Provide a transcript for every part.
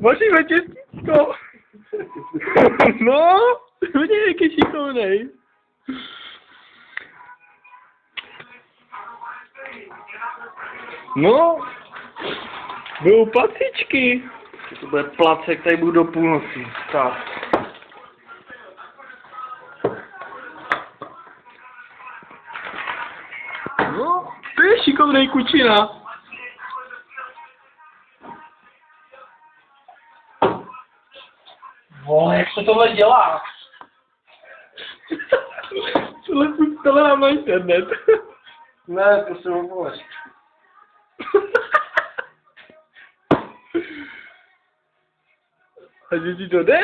Vaříme těstíčko. No, vidíš, jak je šikovnej. No, budou placičky. To bude placek, tady budu do půlnoci. Tak. No, to je šikovnej kučina. Vole, jak se tohle dělá? Tohle nám na internet. Ne, to se omluvíš. A že ti to jde?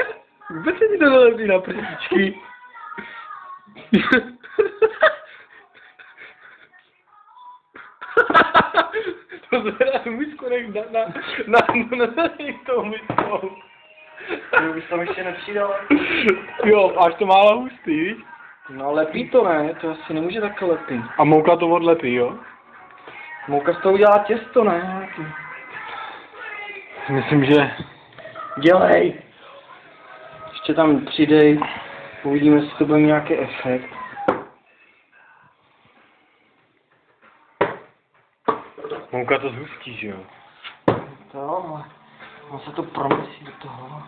Vůbec se ti to nelepí na prstičky. To zvedá tu misku, nech na tou miskou. To bys tam ještě nepřidal. Jo, až to málo hustý, víš? No lepí to ne, to asi nemůže takhle lepit. A mouka to odlepí, jo? Mouka z toho udělá těsto, ne? Myslím, že... Dělej! Ještě tam přidej, uvidíme, jestli to bude mít nějaký efekt. Mouka to zhustí, že jo? To, on se to promyslí do toho.